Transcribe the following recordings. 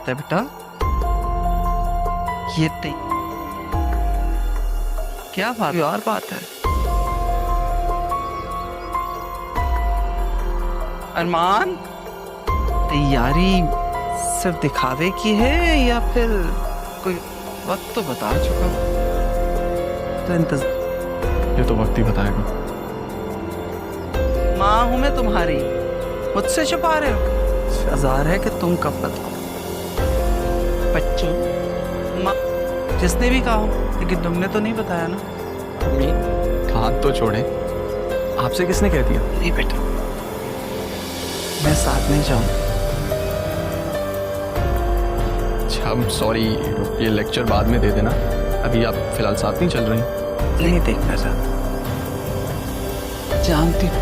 बात है बेटा? ये क्या बात? कोई और बात है? अरमान, तैयारी सिर्फ दिखावे की है या फिर कोई वक्त तो बता चुका तो ये तो वक्त ही बताएगा। माँ हूं मैं तुम्हारी, मुझसे छुपा रहे हो? हजार है कि तुम कब बताओ। बच्चों, माँ जिसने भी कहा हो, लेकिन तुमने तो नहीं बताया ना। अम्मी हाथ तो छोड़े, आपसे किसने कह दिया? नहीं बेटा, मैं साथ नहीं जाऊँ। अच्छा सॉरी, ये लेक्चर बाद में दे देना, अभी आप फिलहाल साथ नहीं चल रही? नहीं देखना चाहता, जानती हूँ,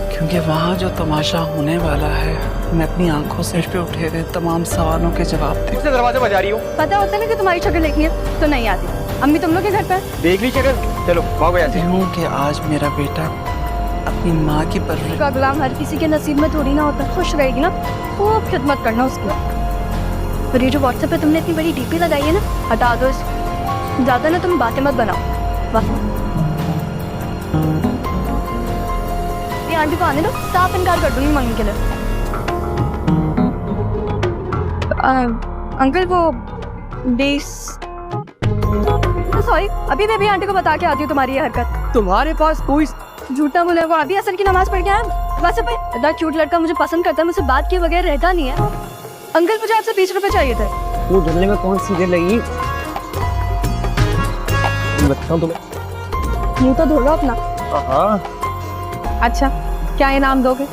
क्योंकि वहाँ जो तमाशा होने वाला है, मैं अपनी आंखों से इस पे उठे हुए तमाम सवालों के जवाब दे। किसने दरवाजा बजा रही हो? पता होता ना कि तुम्हारी शक्ल देखनी है तो नहीं आती। अम्मी तुम लोग के घर पर देख ली शक्ल, चलो भागो यहाँ से। हूँ कि आज मेरा बेटा अपनी माँ की परवरिश का गुलाम हर किसी के नसीब में थोड़ी ना होता। खुश रहेगी ना, खूब खिदमत करना उसकी। और ये जो व्हाट्सएप पे तुमने इतनी बड़ी डीपी लगाई है ना, हटा दो इसको। ज्यादा ना तुम बातें मत बनाओ बस। ये आंटी को आने दो, साफ इनकार कर दूंगी मंगनी के लिए। अंकल वो 20 सॉरी, अभी मैं भी आंटी को बता के आती हूँ तुम्हारी ये हरकत। तुम्हारे पास कोई झूठा बोले को अभी असर की नमाज पढ़ के आया। वैसे भाई इतना क्यूट लड़का मुझे पसंद करता है, मुझसे बात किए बगैर रहता नहीं है। अंकल मुझे आपसे 20 रुपए चाहिए थे। वो धुलने में कौन सी देर लगी? बताऊं तुम्हें? मुँह तो धो लो अपना। हाँ। अच्छा क्या इनाम दोगे?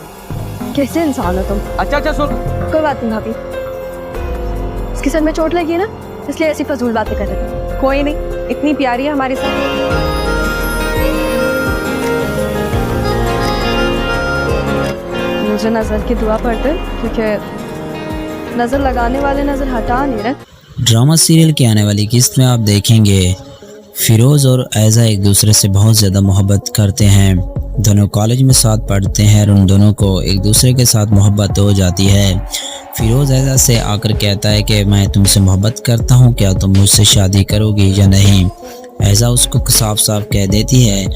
कैसे इंसान हो तुम? अच्छा सुन। कोई बात नहीं भाभी, इसके सर में चोट लगी है ना, इसलिए ऐसी फजूल बातें कर रहे थे। कोई नहीं, इतनी प्यारी है हमारे साथ। मुझे नजर की दुआ पड़ते, क्योंकि नजर लगाने वाले नजर हटा नहीं रहे। ड्रामा सीरियल की आने वाली किस्त में आप देखेंगे फिरोज़ और ऐज़ा एक दूसरे से बहुत ज़्यादा मोहब्बत करते हैं। दोनों कॉलेज में साथ पढ़ते हैं और उन दोनों को एक दूसरे के साथ मोहब्बत हो जाती है। फिरोज़ ऐज़ा से आकर कहता है कि मैं तुमसे मोहब्बत करता हूँ, क्या तुम मुझसे शादी करोगी या नहीं? ऐज़ा उसको साफ साफ कह देती है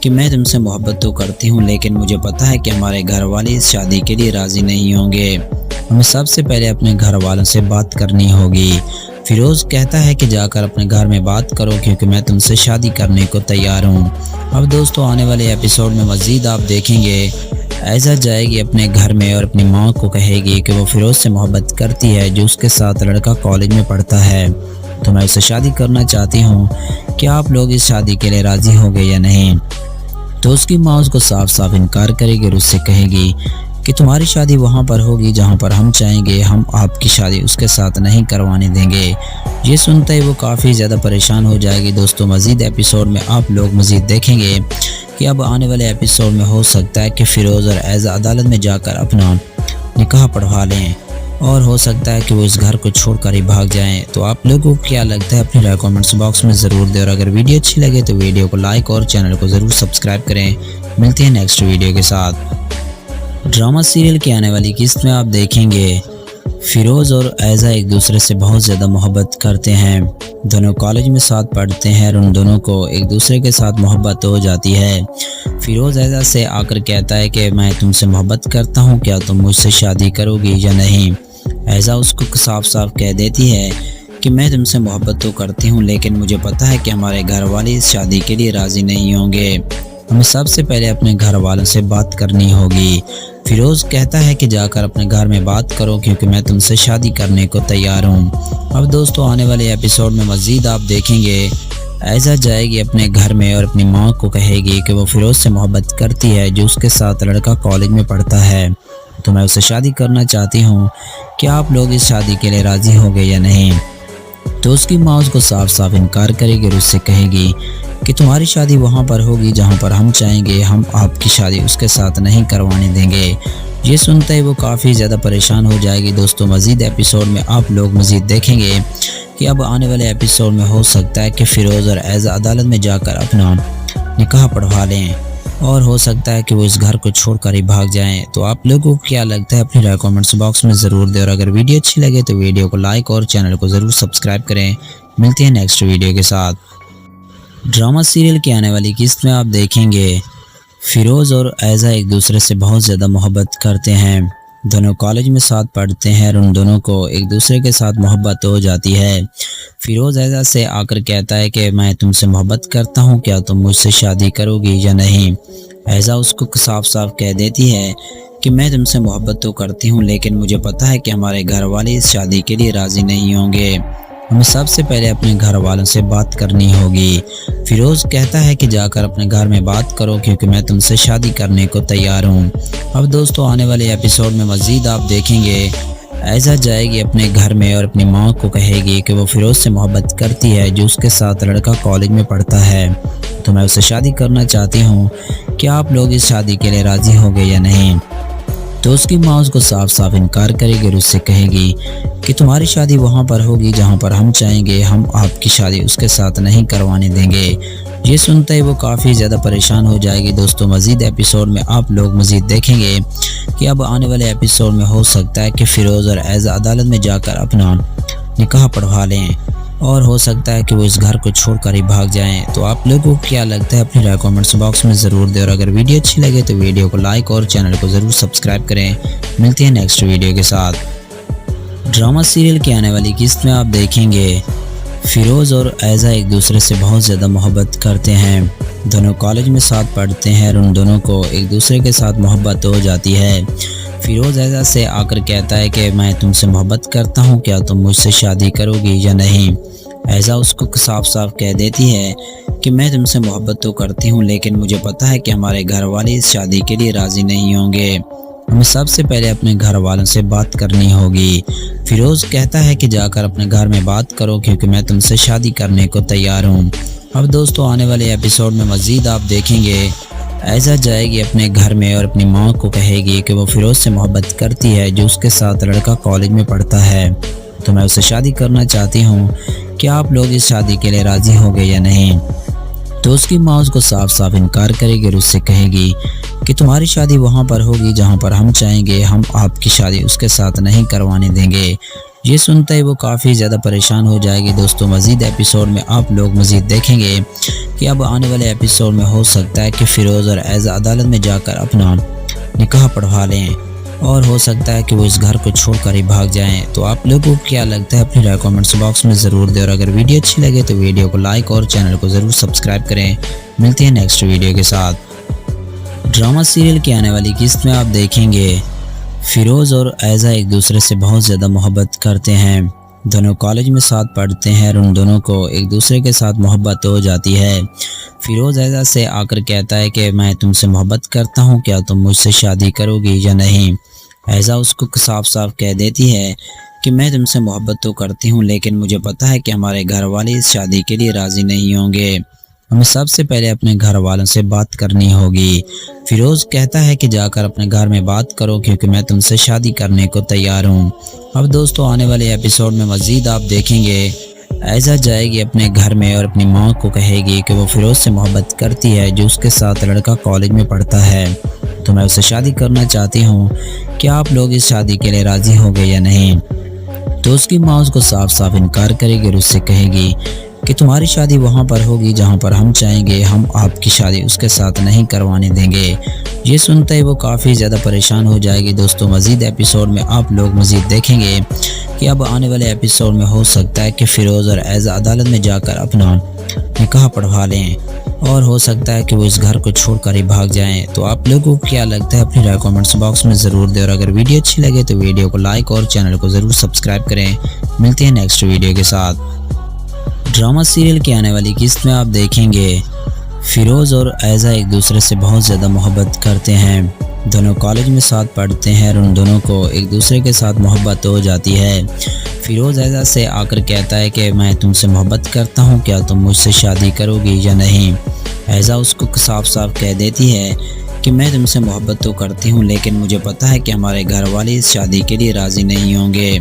कि मैं तुमसे मोहब्बत तो करती हूँ, लेकिन मुझे पता है कि हमारे घर वाले इस शादी के लिए राज़ी नहीं होंगे। हमें सबसे पहले अपने घर वालों से बात करनी होगी। फिरोज़ कहता है कि जाकर अपने घर में बात करो, क्योंकि मैं तुमसे शादी करने को तैयार हूँ। अब दोस्तों आने वाले एपिसोड में मज़ीद आप देखेंगे ऐज़ा जाएगी अपने घर में और अपनी माँ को कहेगी कि वो फिरोज़ से मोहब्बत करती है, जो उसके साथ लड़का कॉलेज में पढ़ता है। तो मैं उससे शादी करना चाहती हूँ, क्या आप लोग इस शादी के लिए राज़ी होंगे या नहीं? तो उसकी माँ उसको साफ साफ इनकार करेगी और उससे कहेगी कि तुम्हारी शादी वहाँ पर होगी जहाँ पर हम चाहेंगे, हम आपकी शादी उसके साथ नहीं करवाने देंगे। ये सुनते ही वो काफ़ी ज़्यादा परेशान हो जाएगी। दोस्तों मज़ीद एपिसोड में आप लोग मज़ीद देखेंगे कि अब आने वाले एपिसोड में हो सकता है कि फिरोज़ और ऐज़ा अदालत में जाकर अपना निकाह पढ़वा लें, और हो सकता है कि वो इस घर को छोड़कर ही भाग जाएं। तो आप लोगों को क्या लगता है अपनी राय कमेंट्स बॉक्स में ज़रूर दें, और अगर वीडियो अच्छी लगे तो वीडियो को लाइक और चैनल को ज़रूर सब्सक्राइब करें। मिलते हैं नेक्स्ट वीडियो के साथ। ड्रामा सीरियल की आने वाली किस्त में आप देखेंगे फिरोज़ और ऐज़ा एक दूसरे से बहुत ज़्यादा मोहब्बत करते हैं। दोनों कॉलेज में साथ पढ़ते हैं और उन दोनों को एक दूसरे के साथ मोहब्बत हो जाती है। फिरोज़ ऐज़ा से आकर कहता है कि मैं तुमसे मोहब्बत करता हूँ, क्या तुम मुझसे शादी करोगी या नहीं? ऐज़ा उसको साफ साफ कह देती है कि मैं तुमसे मोहब्बत तो करती हूँ, लेकिन मुझे पता है कि हमारे घर वाले इस शादी के लिए राज़ी नहीं होंगे। हमें सबसे पहले अपने घर वालों से बात करनी होगी। फिरोज़ कहता है कि जाकर अपने घर में बात करो, क्योंकि मैं तुमसे शादी करने को तैयार हूँ। अब दोस्तों आने वाले एपिसोड में मज़ीद आप देखेंगे ऐज़ा जाएगी अपने घर में और अपनी माँ को कहेगी कि वो फिरोज़ से मोहब्बत करती है, जो उसके साथ लड़का कॉलेज में पढ़ता है। तो मैं उससे शादी करना चाहती हूँ, क्या आप लोग इस शादी के लिए राज़ी होंगे या नहीं? तो उसकी माँ उसको साफ साफ इनकार करेगी और उससे कहेगी कि तुम्हारी शादी वहाँ पर होगी जहाँ पर हम चाहेंगे, हम आपकी शादी उसके साथ नहीं करवाने देंगे। ये सुनते ही वो काफ़ी ज़्यादा परेशान हो जाएगी। दोस्तों मज़ीद एपिसोड में आप लोग मज़ीद देखेंगे कि अब आने वाले एपिसोड में हो सकता है कि फिरोज़ और ऐज़ा अदालत में जाकर अपना निकाह पढ़वा लें, और हो सकता है कि वो इस घर को छोड़कर ही भाग जाएं। तो आप लोगों को क्या लगता है अपनी राय कमेंट्स बॉक्स में ज़रूर दें और अगर वीडियो अच्छी लगे तो वीडियो को लाइक और चैनल को ज़रूर सब्सक्राइब करें। मिलते हैं नेक्स्ट वीडियो के साथ। ड्रामा सीरियल की आने वाली किस्त में आप देखेंगे फिरोज़ और ऐज़ा एक दूसरे से बहुत ज़्यादा मोहब्बत करते हैं। दोनों कॉलेज में साथ पढ़ते हैं और उन दोनों को एक दूसरे के साथ मोहब्बत हो जाती है। फिरोज़ ऐज़ा से आकर कहता है कि मैं तुमसे मोहब्बत करता हूँ, क्या तुम मुझसे शादी करोगी या नहीं। ऐज़ा उसको साफ साफ कह देती है कि मैं तुमसे मोहब्बत तो करती हूँ, लेकिन मुझे पता है कि हमारे घर वाले इस शादी के लिए राज़ी नहीं होंगे। हमें सबसे पहले अपने घर वालों से बात करनी होगी। फिरोज़ कहता है कि जाकर अपने घर में बात करो, क्योंकि मैं तुमसे शादी करने को तैयार हूँ। अब दोस्तों आने वाले एपिसोड में मज़ीद आप देखेंगे ऐज़ा जाएगी अपने घर में और अपनी माँ को कहेगी कि वो फिरोज़ से मोहब्बत करती है, जो उसके साथ लड़का कॉलेज में पढ़ता है, तो मैं उससे शादी करना चाहती हूँ, क्या आप लोग इस शादी के लिए राज़ी होंगे या नहीं। तो उसकी माँ उसको साफ साफ इनकार करेगी और उससे कहेगी कि तुम्हारी शादी वहाँ पर होगी जहाँ पर हम चाहेंगे, हम आपकी शादी उसके साथ नहीं करवाने देंगे। ये सुनते ही वो काफ़ी ज़्यादा परेशान हो जाएगी। दोस्तों मज़ीद एपिसोड में आप लोग मज़ीद देखेंगे कि अब आने वाले एपिसोड में हो सकता है कि फिरोज़ और ऐज़ा अदालत में जाकर अपना निकाह पढ़वा लें और हो सकता है कि वो इस घर को छोड़कर ही भाग जाएं। तो आप लोगों को क्या लगता है अपनी राय कमेंट्स बॉक्स में ज़रूर दें और अगर वीडियो अच्छी लगे तो वीडियो को लाइक और चैनल को ज़रूर सब्सक्राइब करें। मिलते हैं नेक्स्ट वीडियो के साथ। ड्रामा सीरियल की आने वाली किस्त में आप देखेंगे फिरोज़ और ऐज़ा एक दूसरे से बहुत ज़्यादा मोहब्बत करते हैं। दोनों कॉलेज में साथ पढ़ते हैं और उन दोनों को एक दूसरे के साथ मोहब्बत हो जाती है। फिरोज़ ऐज़ा से आकर कहता है कि मैं तुमसे मोहब्बत करता हूँ, क्या तुम मुझसे शादी करोगी या नहीं। ऐज़ा उसको साफ साफ कह देती है कि मैं तुमसे मोहब्बत तो करती हूँ, लेकिन मुझे पता है कि हमारे घर वाले इस शादी के लिए राज़ी नहीं होंगे। हमें सबसे पहले अपने घर वालों से बात करनी होगी। फिरोज़ कहता है कि जाकर अपने घर में बात करो, क्योंकि मैं तुमसे शादी करने को तैयार हूँ। अब दोस्तों आने वाले एपिसोड में मज़ीद आप देखेंगे ऐज़ा जाएगी अपने घर में और अपनी माँ को कहेगी कि वो फिरोज़ से मोहब्बत करती है, जो उसके साथ लड़का कॉलेज में पढ़ता है, तो मैं उससे शादी करना चाहती हूँ, क्या आप लोग इस शादी के लिए राज़ी होंगे या नहीं। तो उसकी माँ उसको साफ साफ इनकार करेगी और उससे कहेगी कि तुम्हारी शादी वहाँ पर होगी जहाँ पर हम चाहेंगे, हम आपकी शादी उसके साथ नहीं करवाने देंगे। ये सुनते ही वो काफ़ी ज़्यादा परेशान हो जाएगी। दोस्तों मज़ीद एपिसोड में आप लोग मज़ीद देखेंगे कि अब आने वाले एपिसोड में हो सकता है कि फिरोज़ और ऐज़ा अदालत में जाकर अपना निकाह पढ़वा लें और हो सकता है कि वो इस घर को छोड़कर ही भाग जाएं। तो आप लोगों को क्या लगता है अपनी राय कमेंट्स बॉक्स में ज़रूर दें और अगर वीडियो अच्छी लगे तो वीडियो को लाइक और चैनल को ज़रूर सब्सक्राइब करें। मिलते हैं नेक्स्ट वीडियो के साथ। ड्रामा सीरियल की आने वाली किस्त में आप देखेंगे फिरोज़ और ऐज़ा एक दूसरे से बहुत ज़्यादा मोहब्बत करते हैं। दोनों कॉलेज में साथ पढ़ते हैं और उन दोनों को एक दूसरे के साथ मोहब्बत हो जाती है। फिरोज़ ऐज़ा से आकर कहता है कि मैं तुमसे मोहब्बत करता हूँ, क्या तुम मुझसे शादी करोगी या नहीं। ऐज़ा उसको साफ साफ कह देती है कि मैं तुमसे मोहब्बत तो करती हूँ, लेकिन मुझे पता है कि हमारे घर वाले इस शादी के लिए राज़ी नहीं होंगे। हमें सबसे पहले अपने घर वालों से बात करनी होगी। फिरोज़ कहता है कि जाकर अपने घर में बात करो, क्योंकि मैं तुमसे शादी करने को तैयार हूँ। अब दोस्तों आने वाले एपिसोड में मज़ीद आप देखेंगे ऐज़ा जाएगी अपने घर में और अपनी माँ को कहेगी कि वो फिरोज़ से मोहब्बत करती है, जो उसके साथ लड़का कॉलेज में पढ़ता है, तो मैं उससे शादी करना चाहती हूँ, क्या आप लोग इस शादी के लिए राज़ी होंगे या नहीं। तो उसकी माँ उसको साफ साफ इनकार करेगी और उससे कहेगी कि तुम्हारी शादी वहाँ पर होगी जहाँ पर हम चाहेंगे, हम आपकी शादी उसके साथ नहीं करवाने देंगे। ये सुनते ही वो काफ़ी ज़्यादा परेशान हो जाएगी। दोस्तों मज़ीद एपिसोड में आप लोग मज़ीद देखेंगे कि अब आने वाले एपिसोड में हो सकता है कि फिरोज़ और ऐज़ा अदालत में जाकर अपना निकाह पढ़वा लें और हो सकता है कि वो इस घर को छोड़कर ही भाग जाएं। तो आप लोगों को क्या लगता है अपनी राय कमेंट्स बॉक्स में ज़रूर दें और अगर वीडियो अच्छी लगे तो वीडियो को लाइक और चैनल को ज़रूर सब्सक्राइब करें। मिलते हैं नेक्स्ट वीडियो के साथ। ड्रामा सीरियल की आने वाली किस्त में आप देखेंगे फिरोज़ और ऐज़ा एक दूसरे से बहुत ज़्यादा मोहब्बत करते हैं। दोनों कॉलेज में साथ पढ़ते हैं और उन दोनों को एक दूसरे के साथ मोहब्बत हो जाती है। फिरोज़ ऐज़ा से आकर कहता है कि मैं तुमसे मोहब्बत करता हूँ, क्या तुम मुझसे शादी करोगी या नहीं। ऐज़ा उसको साफ साफ कह देती है कि मैं तुमसे मोहब्बत तो करती हूँ, लेकिन मुझे पता है कि हमारे घर वाले इस शादी के लिए राज़ी नहीं होंगे।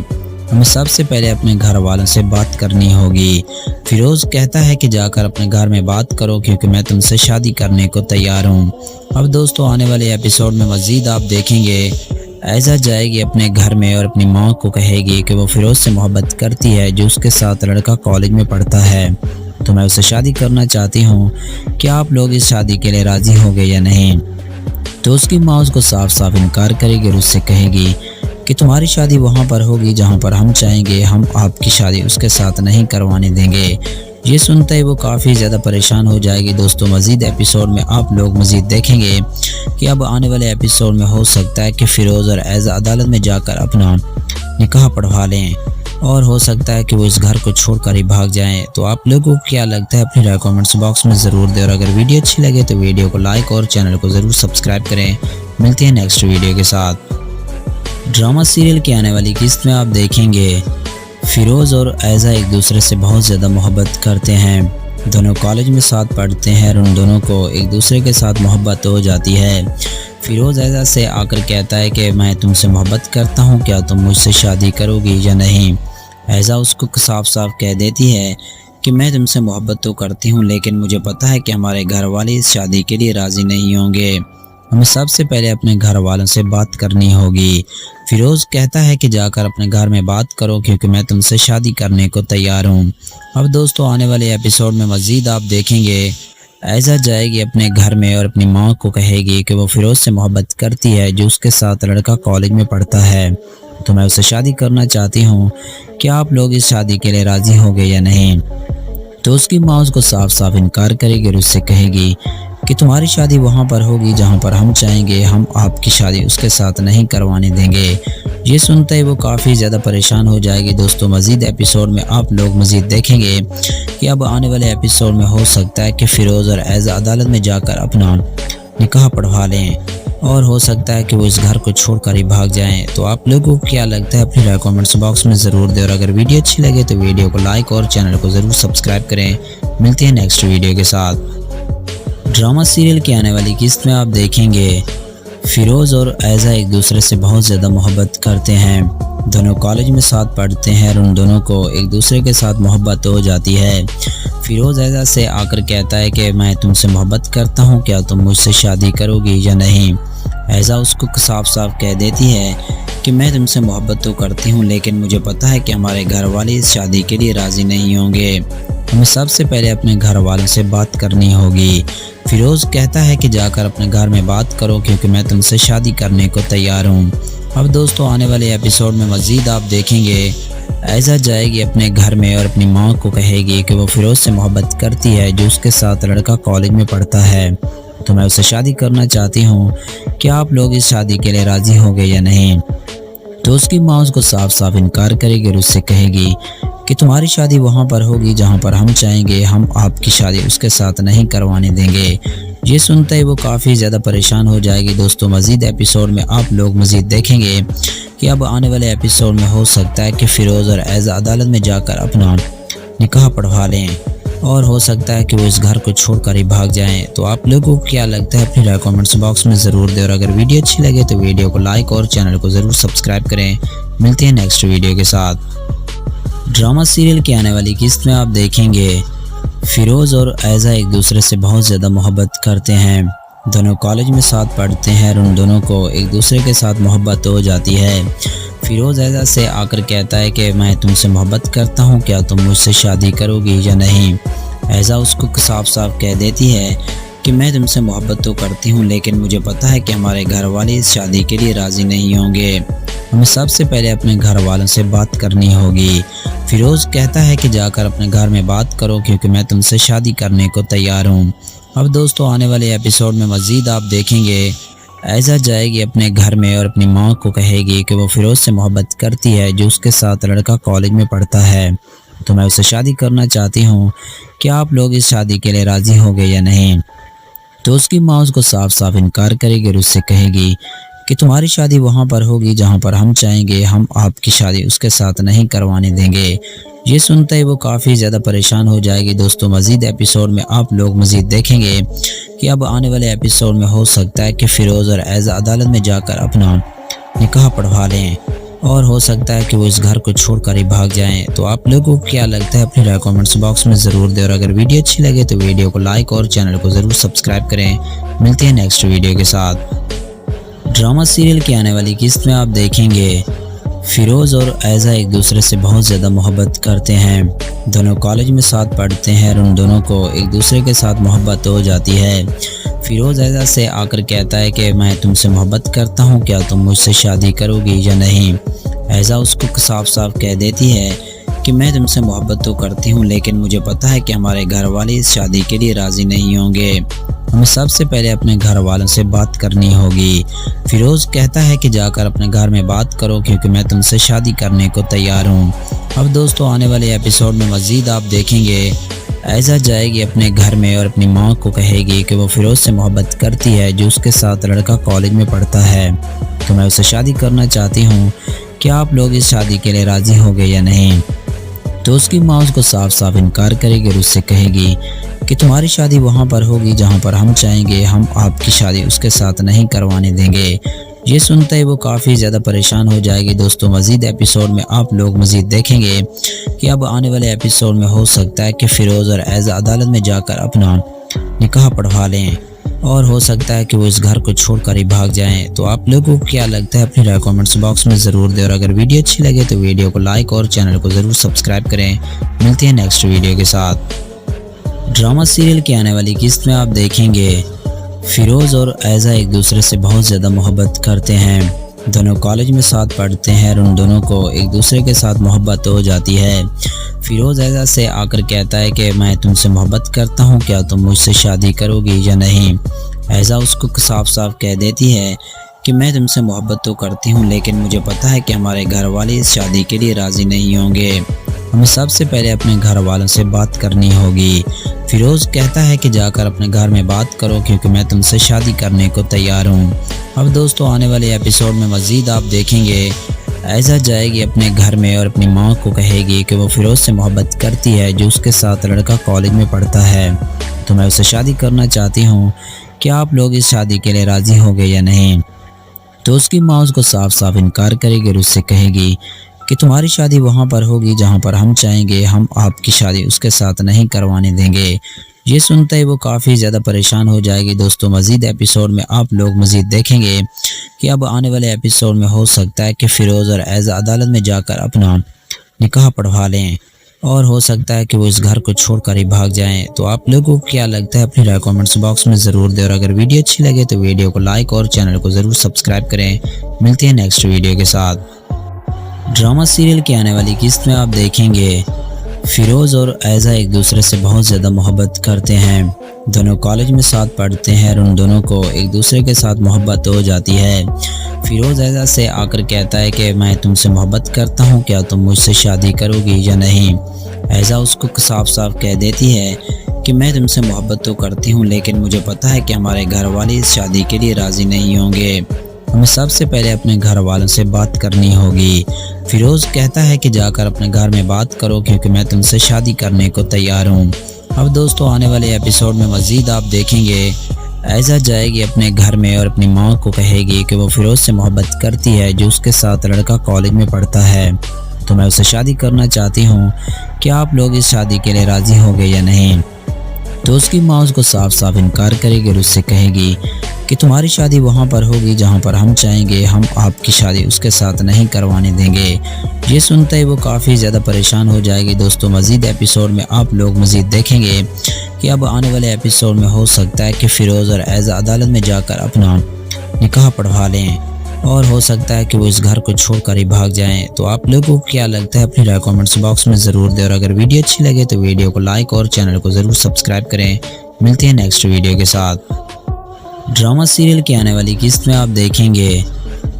हमें सबसे पहले अपने घर वालों से बात करनी होगी। फिरोज कहता है कि जाकर अपने घर में बात करो क्योंकि मैं तुमसे शादी करने को तैयार हूँ। अब दोस्तों आने वाले एपिसोड में मज़ीद आप देखेंगे ऐज़ा जाएगी अपने घर में और अपनी माँ को कहेगी कि वो फिरोज से मोहब्बत करती है जो उसके साथ लड़का कॉलेज में पढ़ता है, तो मैं उससे शादी करना चाहती हूँ, क्या आप लोग इस शादी के लिए राज़ी होंगे या नहीं। तो उसकी माँ उसको साफ साफ इनकार करेगी और उससे कहेगी कि तुम्हारी शादी वहाँ पर होगी जहाँ पर हम चाहेंगे, हम आपकी शादी उसके साथ नहीं करवाने देंगे। ये सुनते ही वो काफ़ी ज़्यादा परेशान हो जाएगी। दोस्तों मज़ीद एपिसोड में आप लोग मज़ीद देखेंगे कि अब आने वाले एपिसोड में हो सकता है कि फ़िरोज़ और ऐज़ा अदालत में जाकर अपना निकाह पढ़वा लें और हो सकता है कि वो इस घर को छोड़कर ही भाग जाएं। तो आप लोगों को क्या लगता है अपनी राय कमेंट्स बॉक्स में ज़रूर दें और अगर वीडियो अच्छी लगे तो वीडियो को लाइक और चैनल को ज़रूर सब्सक्राइब करें। मिलते हैं नेक्स्ट वीडियो के साथ। ड्रामा सीरियल की आने वाली किस्त में आप देखेंगे फिरोज़ और ऐज़ा एक दूसरे से बहुत ज़्यादा मोहब्बत करते हैं। दोनों कॉलेज में साथ पढ़ते हैं और उन दोनों को एक दूसरे के साथ मोहब्बत हो जाती है। फिरोज़ ऐज़ा से आकर कहता है कि मैं तुमसे मोहब्बत करता हूँ, क्या तुम मुझसे शादी करोगी या नहीं। ऐज़ा उसको साफ साफ कह देती है कि मैं तुमसे मोहब्बत तो करती हूँ लेकिन मुझे पता है कि हमारे घर वाले इस शादी के लिए राज़ी नहीं होंगे, हमें सबसे पहले अपने घर वालों से बात करनी होगी। फिरोज़ कहता है कि जाकर अपने घर में बात करो क्योंकि मैं तुमसे शादी करने को तैयार हूँ। अब दोस्तों आने वाले एपिसोड में मज़ीद आप देखेंगे ऐज़ा जाएगी अपने घर में और अपनी माँ को कहेगी कि वो फिरोज़ से मोहब्बत करती है जो उसके साथ लड़का कॉलेज में पढ़ता है, तो मैं उससे शादी करना चाहती हूँ, क्या आप लोग इस शादी के लिए राज़ी होंगे या नहीं। तो उसकी माँ उसको साफ साफ इनकार करेगी और उससे कहेगी कि तुम्हारी शादी वहाँ पर होगी जहाँ पर हम चाहेंगे, हम आपकी शादी उसके साथ नहीं करवाने देंगे। ये सुनते ही वो काफ़ी ज़्यादा परेशान हो जाएगी। दोस्तों मज़ीद एपिसोड में आप लोग मज़ीद देखेंगे कि अब आने वाले एपिसोड में हो सकता है कि फ़िरोज़ और ऐज़ा अदालत में जाकर अपना निकाह पढ़वा लें और हो सकता है कि वो इस घर को छोड़कर ही भाग जाएं। तो आप लोगों को क्या लगता है अपनी राय कमेंट्स बॉक्स में ज़रूर दें और अगर वीडियो अच्छी लगे तो वीडियो को लाइक और चैनल को ज़रूर सब्सक्राइब करें। मिलते हैं नेक्स्ट वीडियो के साथ। ड्रामा सीरियल की आने वाली किस्त में आप देखेंगे फिरोज़ और ऐज़ा एक दूसरे से बहुत ज़्यादा मोहब्बत करते हैं। दोनों कॉलेज में साथ पढ़ते हैं और उन दोनों को एक दूसरे के साथ मोहब्बत हो जाती है। फिरोज़ ऐज़ा से आकर कहता है कि मैं तुमसे मोहब्बत करता हूँ, क्या तुम मुझसे शादी करोगी या नहीं। ऐज़ा उसको साफ साफ कह देती है कि मैं तुमसे मोहब्बत तो करती हूँ लेकिन मुझे पता है कि हमारे घर वाले इस शादी के लिए राज़ी नहीं होंगे, हमें सबसे पहले अपने घर वालों से बात करनी होगी। फिरोज़ कहता है कि जाकर अपने घर में बात करो क्योंकि मैं तुमसे शादी करने को तैयार हूँ। अब दोस्तों आने वाले एपिसोड में मज़ीद आप देखेंगे ऐज़ा जाएगी अपने घर में और अपनी माँ को कहेगी कि वो फिरोज़ से मोहब्बत करती है जो उसके साथ लड़का कॉलेज में पढ़ता है, तो मैं उससे शादी करना चाहती हूँ, क्या आप लोग इस शादी के लिए राज़ी होंगे या नहीं। तो उसकी माँ उसको साफ साफ इनकार करेगी और उससे कहेगी कि तुम्हारी शादी वहाँ पर होगी जहाँ पर हम चाहेंगे, हम आपकी शादी उसके साथ नहीं करवाने देंगे। ये सुनते ही वो काफ़ी ज़्यादा परेशान हो जाएगी। दोस्तों मज़ीद एपिसोड में आप लोग मज़ीद देखेंगे कि अब आने वाले एपिसोड में हो सकता है कि फ़िरोज़ और ऐज़ा अदालत में जाकर अपना निकाह पढ़वा लें और हो सकता है कि वो इस घर को छोड़कर ही भाग जाएं। तो आप लोगों को क्या लगता है अपनी राय कमेंट्स बॉक्स में ज़रूर दें और अगर वीडियो अच्छी लगे तो वीडियो को लाइक और चैनल को ज़रूर सब्सक्राइब करें। मिलते हैं नेक्स्ट वीडियो के साथ। ड्रामा सीरियल की आने वाली किस्त में आप देखेंगे फिरोज़ और ऐज़ा एक दूसरे से बहुत ज़्यादा मोहब्बत करते हैं। दोनों कॉलेज में साथ पढ़ते हैं और उन दोनों को एक दूसरे के साथ मोहब्बत हो जाती है। फिरोज़ ऐज़ा से आकर कहता है कि मैं तुमसे मोहब्बत करता हूँ, क्या तुम मुझसे शादी करोगी या नहीं। ऐज़ा उसको साफ साफ कह देती है कि मैं तुमसे मोहब्बत तो करती हूँ लेकिन मुझे पता है कि हमारे घर वाले इस शादी के लिए राज़ी नहीं होंगे, हमें सबसे पहले अपने घर वालों से बात करनी होगी। फिरोज़ कहता है कि जाकर अपने घर में बात करो क्योंकि मैं तुमसे शादी करने को तैयार हूँ। अब दोस्तों आने वाले एपिसोड में मज़ीद आप देखेंगे ऐज़ा जाएगी अपने घर में और अपनी माँ को कहेगी कि वो फिरोज़ से मोहब्बत करती है जो उसके साथ लड़का कॉलेज में पढ़ता है, तो मैं उससे शादी करना चाहती हूँ, क्या आप लोग इस शादी के लिए राज़ी होंगे या नहीं। तो उसकी माँ उसको साफ साफ इनकार करेगी और उससे कहेगी कि तुम्हारी शादी वहाँ पर होगी जहाँ पर हम चाहेंगे, हम आपकी शादी उसके साथ नहीं करवाने देंगे। ये सुनते ही वो काफ़ी ज़्यादा परेशान हो जाएगी। दोस्तों मज़ीद एपिसोड में आप लोग मज़ीद देखेंगे कि अब आने वाले एपिसोड में हो सकता है कि फ़िरोज़ और ऐज़ा अदालत में जाकर अपना निकाह पढ़वा लें और हो सकता है कि वो इस घर को छोड़कर ही भाग जाएं। तो आप लोगों को क्या लगता है अपनी राय कमेंट्स बॉक्स में ज़रूर दें, और अगर वीडियो अच्छी लगे तो वीडियो को लाइक और चैनल को ज़रूर सब्सक्राइब करें। मिलते हैं नेक्स्ट वीडियो के साथ। ड्रामा सीरियल की आने वाली किस्त में आप देखेंगे फिरोज़ और ऐज़ा एक दूसरे से बहुत ज़्यादा मोहब्बत करते हैं। दोनों कॉलेज में साथ पढ़ते हैं और उन दोनों को एक दूसरे के साथ मोहब्बत हो जाती है। फिरोज़ ऐज़ा से आकर कहता है कि मैं तुमसे मोहब्बत करता हूँ, क्या तुम मुझसे शादी करोगी या नहीं। ऐज़ा उसको साफ साफ कह देती है कि मैं तुमसे मोहब्बत तो करती हूँ, लेकिन मुझे पता है कि हमारे घर वाले इस शादी के लिए राज़ी नहीं होंगे। हमें सबसे पहले अपने घर वालों से बात करनी होगी। फिरोज़ कहता है कि जाकर अपने घर में बात करो, क्योंकि मैं तुमसे शादी करने को तैयार हूँ। अब दोस्तों आने वाले एपिसोड में मज़ीद आप देखेंगे ऐज़ा जाएगी अपने घर में और अपनी माँ को कहेगी कि वो फिरोज़ से मोहब्बत करती है, जो उसके साथ लड़का कॉलेज में पढ़ता है, तो मैं उससे शादी करना चाहती हूँ, क्या आप लोग इस शादी के लिए राज़ी होंगे या नहीं। तो उसकी माँ उसको साफ साफ इनकार करेगी और उससे कहेगी कि तुम्हारी शादी वहाँ पर होगी जहाँ पर हम चाहेंगे, हम आपकी शादी उसके साथ नहीं करवाने देंगे। ये सुनते ही वो काफ़ी ज़्यादा परेशान हो जाएगी। दोस्तों मज़ीद एपिसोड में आप लोग मज़ीद देखेंगे कि अब आने वाले एपिसोड में हो सकता है कि फिरोज़ और ऐज़ा अदालत में जाकर अपना निकाह पढ़वा लें, और हो सकता है कि वो इस घर को छोड़कर ही भाग जाएं। तो आप लोगों को क्या लगता है अपनी राय कमेंट्स बॉक्स में ज़रूर दें, और अगर वीडियो अच्छी लगे तो वीडियो को लाइक और चैनल को ज़रूर सब्सक्राइब करें। मिलते हैं नेक्स्ट वीडियो के साथ। ड्रामा सीरियल की आने वाली किस्त में आप देखेंगे फिरोज़ और ऐज़ा एक दूसरे से बहुत ज़्यादा मोहब्बत करते हैं। दोनों कॉलेज में साथ पढ़ते हैं और उन दोनों को एक दूसरे के साथ मोहब्बत हो जाती है। फिरोज़ ऐज़ा से आकर कहता है कि मैं तुमसे मोहब्बत करता हूँ, क्या तुम मुझसे शादी करोगी या नहीं। ऐज़ा उसको साफ साफ कह देती है कि मैं तुमसे मोहब्बत तो करती हूँ, लेकिन मुझे पता है कि हमारे घर वाले इस शादी के लिए राज़ी नहीं होंगे। हमें सबसे पहले अपने घर वालों से बात करनी होगी। फिरोज़ कहता है कि जाकर अपने घर में बात करो, क्योंकि मैं तुमसे शादी करने को तैयार हूँ। अब दोस्तों आने वाले एपिसोड में मज़ीद आप देखेंगे ऐज़ा जाएगी अपने घर में और अपनी माँ को कहेगी कि वो फिरोज़ से मोहब्बत करती है, जो उसके साथ लड़का कॉलेज में पढ़ता है, तो मैं उससे शादी करना चाहती हूँ, क्या आप लोग इस शादी के लिए राज़ी होंगे या नहीं। तो उसकी माँ उसको साफ साफ इनकार करेगी और उससे कहेगी कि तुम्हारी शादी वहाँ पर होगी जहाँ पर हम चाहेंगे, हम आपकी शादी उसके साथ नहीं करवाने देंगे। ये सुनते ही वो काफ़ी ज़्यादा परेशान हो जाएगी। दोस्तों मज़ीद एपिसोड में आप लोग मज़ीद देखेंगे कि अब आने वाले एपिसोड में हो सकता है कि फिरोज़ और ऐज़ा अदालत में जाकर अपना निकाह पढ़वा लें, और हो सकता है कि वो इस घर को छोड़कर ही भाग जाएं। तो आप लोगों को क्या लगता है अपनी राय कमेंट्स बॉक्स में ज़रूर दें, और अगर वीडियो अच्छी लगे तो वीडियो को लाइक और चैनल को ज़रूर सब्सक्राइब करें। मिलते हैं नेक्स्ट वीडियो के साथ। ड्रामा सीरियल की आने वाली किस्त में आप देखेंगे फिरोज़ और ऐज़ा एक दूसरे से बहुत ज़्यादा मोहब्बत करते हैं। दोनों कॉलेज में साथ पढ़ते हैं और उन दोनों को एक दूसरे के साथ मोहब्बत हो जाती है। फिरोज़ ऐज़ा से आकर कहता है कि मैं तुमसे मोहब्बत करता हूँ, क्या तुम मुझसे शादी करोगी या नहीं। ऐज़ा उसको साफ साफ कह देती है कि मैं तुमसे मोहब्बत तो करती हूँ, लेकिन मुझे पता है कि हमारे घर वाले इस शादी के लिए राज़ी नहीं होंगे। हमें सबसे पहले अपने घर वालों से बात करनी होगी। फिरोज़ कहता है कि जाकर अपने घर में बात करो, क्योंकि मैं तुमसे शादी करने को तैयार हूँ। अब दोस्तों आने वाले एपिसोड में मज़ीद आप देखेंगे ऐज़ा जाएगी अपने घर में और अपनी माँ को कहेगी कि वो फिरोज़ से मोहब्बत करती है, जो उसके साथ लड़का कॉलेज में पढ़ता है, तो मैं उससे शादी करना चाहती हूँ, क्या आप लोग इस शादी के लिए राज़ी होंगे या नहीं। तो उसकी माँ उसको साफ साफ इनकार करेगी और उससे कहेगी कि तुम्हारी शादी वहाँ पर होगी जहाँ पर हम चाहेंगे, हम आपकी शादी उसके साथ नहीं करवाने देंगे। ये सुनते ही वो काफ़ी ज़्यादा परेशान हो जाएगी। दोस्तों मज़ीद एपिसोड में आप लोग मज़ीद देखेंगे कि अब आने वाले एपिसोड में हो सकता है कि फिरोज़ और ऐज़ा अदालत में जाकर अपना निकाह पढ़वा लें, और हो सकता है कि वो इस घर को छोड़कर ही भाग जाएं। तो आप लोगों को क्या लगता है अपनी राय कमेंट्स बॉक्स में ज़रूर दें, और अगर वीडियो अच्छी लगे तो वीडियो को लाइक और चैनल को ज़रूर सब्सक्राइब करें। मिलते हैं नेक्स्ट वीडियो के साथ। ड्रामा सीरियल की आने वाली किस्त में आप देखेंगे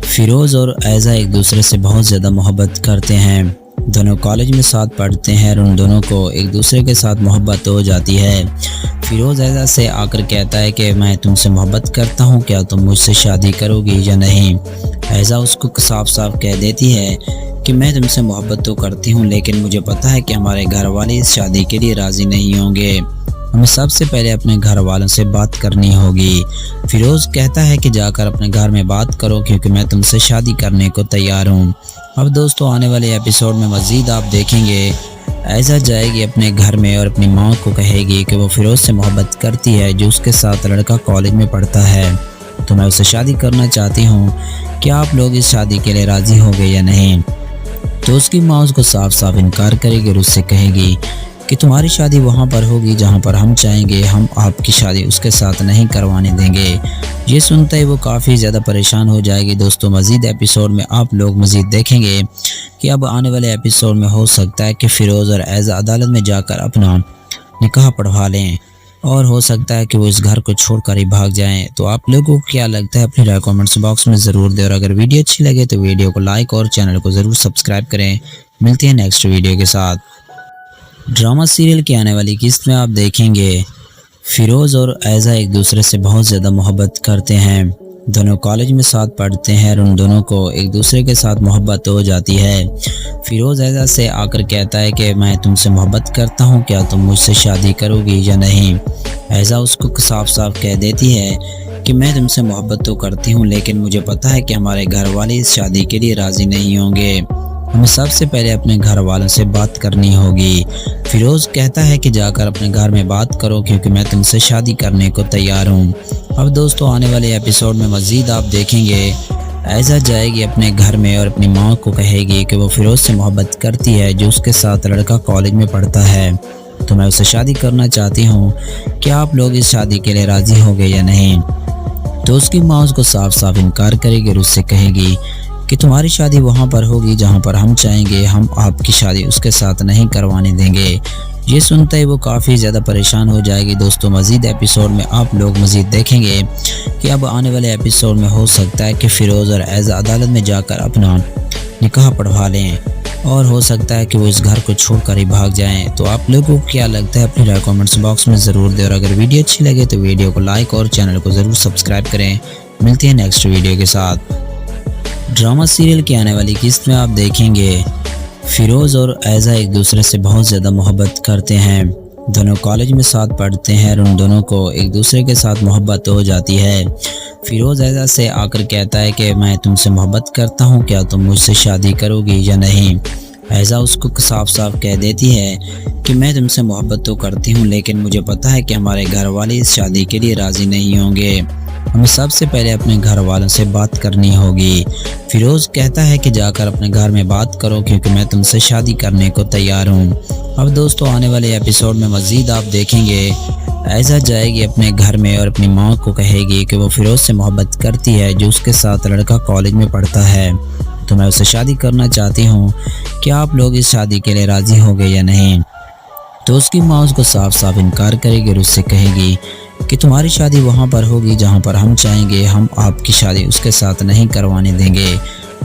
फिरोज़ और ऐज़ा एक दूसरे से बहुत ज़्यादा मोहब्बत करते हैं। दोनों कॉलेज में साथ पढ़ते हैं और उन दोनों को एक दूसरे के साथ मोहब्बत हो जाती है। फिरोज़ ऐज़ा से आकर कहता है कि मैं तुमसे मोहब्बत करता हूँ, क्या तुम मुझसे शादी करोगी या नहीं। ऐज़ा उसको साफ साफ कह देती है कि मैं तुमसे मोहब्बत तो करती हूँ, लेकिन मुझे पता है कि हमारे घर वाले इस शादी के लिए राज़ी नहीं होंगे। हमें सबसे पहले अपने घर वालों से बात करनी होगी। फिरोज़ कहता है कि जाकर अपने घर में बात करो, क्योंकि मैं तुमसे शादी करने को तैयार हूँ। अब दोस्तों आने वाले एपिसोड में मज़ीद आप देखेंगे ऐज़ा जाएगी अपने घर में और अपनी माँ को कहेगी कि वो फिरोज़ से मोहब्बत करती है जो उसके साथ लड़का कॉलेज में पढ़ता है, तो मैं उससे शादी करना चाहती हूँ, क्या आप लोग इस शादी के लिए राज़ी होंगे या नहीं। तो उसकी माँ उसको साफ साफ इनकार करेगी और उससे कहेगी कि तुम्हारी शादी वहाँ पर होगी जहाँ पर हम चाहेंगे, हम आपकी शादी उसके साथ नहीं करवाने देंगे। ये सुनते ही वो काफ़ी ज़्यादा परेशान हो जाएगी। दोस्तों मज़ीद एपिसोड में आप लोग मज़ीद देखेंगे कि अब आने वाले एपिसोड में हो सकता है कि फ़िरोज़ और ऐज़ा अदालत में जाकर अपना निकाह पढ़वा लें और हो सकता है कि वो इस घर को छोड़कर ही भाग जाएं। तो आप लोगों को क्या लगता है अपनी राय कमेंट्स बॉक्स में ज़रूर दें और अगर वीडियो अच्छी लगे तो वीडियो को लाइक और चैनल को ज़रूर सब्सक्राइब करें। मिलते हैं नेक्स्ट वीडियो के साथ। ड्रामा सीरियल की आने वाली किस्त में आप देखेंगे फ़िरोज़ और ऐज़ा एक दूसरे से बहुत ज़्यादा मोहब्बत करते हैं। दोनों कॉलेज में साथ पढ़ते हैं और उन दोनों को एक दूसरे के साथ मोहब्बत हो जाती है। फ़िरोज़ ऐज़ा से आकर कहता है कि मैं तुमसे मोहब्बत करता हूँ, क्या तुम मुझसे शादी करोगी या नहीं। ऐज़ा उसको साफ साफ कह देती है कि मैं तुमसे मोहब्बत तो करती हूँ, लेकिन मुझे पता है कि हमारे घर वाले इस शादी के लिए राज़ी नहीं होंगे, हमें सबसे पहले अपने घर वालों से बात करनी होगी। फ़िरोज़ कहता है कि जाकर अपने घर में बात करो क्योंकि मैं तुमसे शादी करने को तैयार हूँ। अब दोस्तों आने वाले एपिसोड में मज़ीद आप देखेंगे ऐज़ा जाएगी अपने घर में और अपनी माँ को कहेगी कि वो फ़िरोज़ से मोहब्बत करती है जो उसके साथ लड़का कॉलेज में पढ़ता है, तो मैं उससे शादी करना चाहती हूँ, क्या आप लोग इस शादी के लिए राज़ी होंगे या नहीं। तो उसकी माँ उसको साफ साफ इनकार करेगी और उससे कहेगी कि तुम्हारी शादी वहाँ पर होगी जहाँ पर हम चाहेंगे, हम आपकी शादी उसके साथ नहीं करवाने देंगे। ये सुनते ही वो काफ़ी ज़्यादा परेशान हो जाएगी। दोस्तों मज़ीद एपिसोड में आप लोग मज़ीद देखेंगे कि अब आने वाले एपिसोड में हो सकता है कि फ़िरोज़ और ऐज़ा अदालत में जाकर अपना निकाह पढ़वा लें और हो सकता है कि वो इस घर को छोड़कर ही भाग जाएं। तो आप लोगों को क्या लगता है अपनी राय कमेंट्स बॉक्स में ज़रूर दें और अगर वीडियो अच्छी लगे तो वीडियो को लाइक और चैनल को ज़रूर सब्सक्राइब करें। मिलते हैं नेक्स्ट वीडियो के साथ। ड्रामा सीरियल की आने वाली किस्त में आप देखेंगे फ़िरोज़ और ऐज़ा एक दूसरे से बहुत ज़्यादा मोहब्बत करते हैं। दोनों कॉलेज में साथ पढ़ते हैं और उन दोनों को एक दूसरे के साथ मोहब्बत हो जाती है। फ़िरोज़ ऐज़ा से आकर कहता है कि मैं तुमसे मोहब्बत करता हूँ, क्या तुम मुझसे शादी करोगी या नहीं। ऐज़ा उसको साफ साफ कह देती है कि मैं तुमसे मोहब्बत तो करती हूँ, लेकिन मुझे पता है कि हमारे घर वाले इस शादी के लिए राज़ी नहीं होंगे, हमें सबसे पहले अपने घर वालों से बात करनी होगी। फ़िरोज़ कहता है कि जाकर अपने घर में बात करो क्योंकि मैं तुमसे शादी करने को तैयार हूँ। अब दोस्तों आने वाले एपिसोड में मज़ीद आप देखेंगे ऐज़ा जाएगी अपने घर में और अपनी माँ को कहेगी कि वो फ़िरोज़ से मोहब्बत करती है जो उसके साथ लड़का कॉलेज में पढ़ता है, तो मैं उससे शादी करना चाहती हूँ, क्या आप लोग इस शादी के लिए राज़ी होंगे या नहीं। तो उसकी माँ उसको साफ साफ इनकार करेगी और उससे कहेगी कि तुम्हारी शादी वहाँ पर होगी जहाँ पर हम चाहेंगे, हम आपकी शादी उसके साथ नहीं करवाने देंगे।